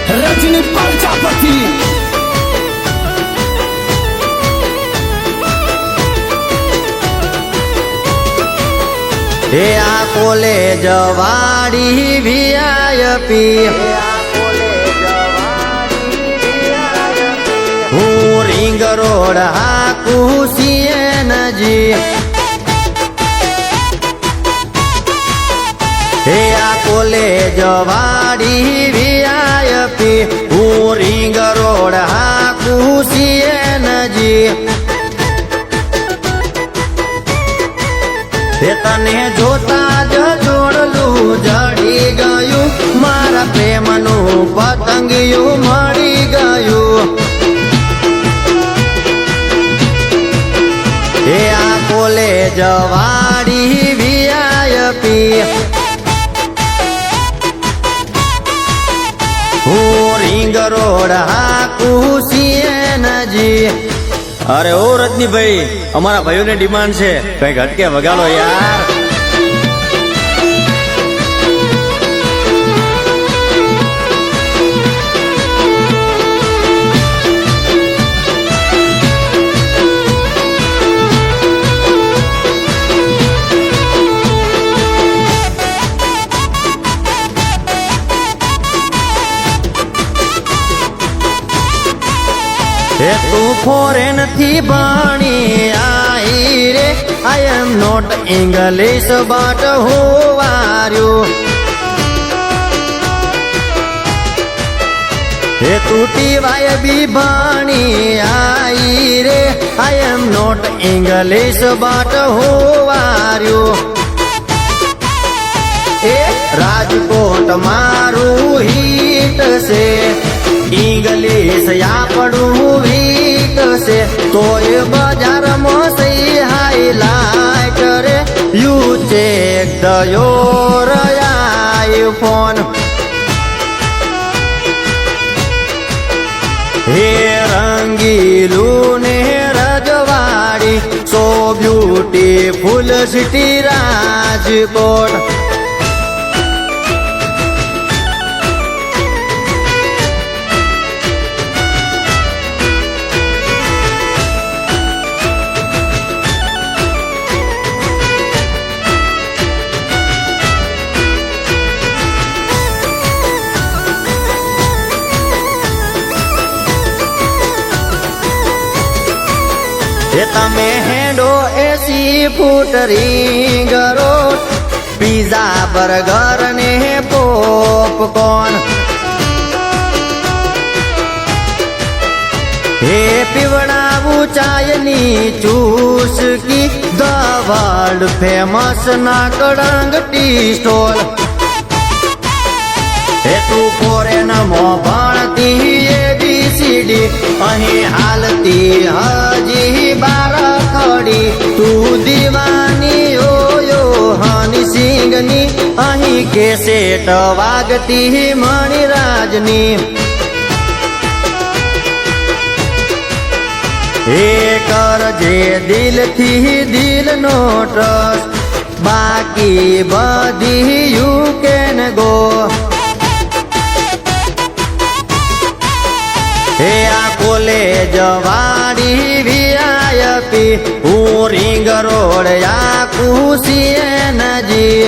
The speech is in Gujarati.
રજની પ્રજાપતિ હે આ કોલેજ વાડી વીઆઈપી હું રિંગ રોડ હાકું સીએનજી હે આ કોલેજ વાડી વીઆઈપી હું રિંગ રોડ હાકું સીએનજી તને જોતા જ જોડલું જડી ગયું મારા પ્રેમનું પતંગિયું મળી ગયું હે આ કોલેજ વાડી વીઆઈપી હું રિંગ રોડ હાકું સીએનજી અરે ઓ રજનીભાઈ અમારા ભાઈઓને ડિમાન્ડ છે કઈક હટકે વગાડો યાર હે તું ફોરેન થી ભણી આઈ રે I am not English but who are you હે તું ટીવાય બી ભણી આઈ રે I am not English but who are you એ રાજકોટ મારું હિટ છે ઇંગ્લિશ આપણું વીક છે તોય બજારમાં સહી હાઈલાઇટ રે you check the your iPhone હે રંગીલું ને રજવાડી સો બ્યુટીફુલ સિટી રાજકોટ તમે હેડો એસી foot ring road pizza burger ને પોપકોર્ન હે પીવડાવું ચાયની ચૂસકી ધ વર્લ્ડ ફેમસ નાકડંગ ટી સ્ટોલ હે તું ફોરેન માં ભણતી એબીસીડી અહીં હાલતી હજી બાર ખડી તું દીવાની યો હની સિંગની અહીં કેસેટ વાગતી મણિરાજની હે કરજે દિલથી દિલનો ટ્રસ્ટ બાકી બધી યુ કેન ગો હે આ કોલેજ વાડી વીઆઈપી હું રિંગ રોડ આખું સીએનજી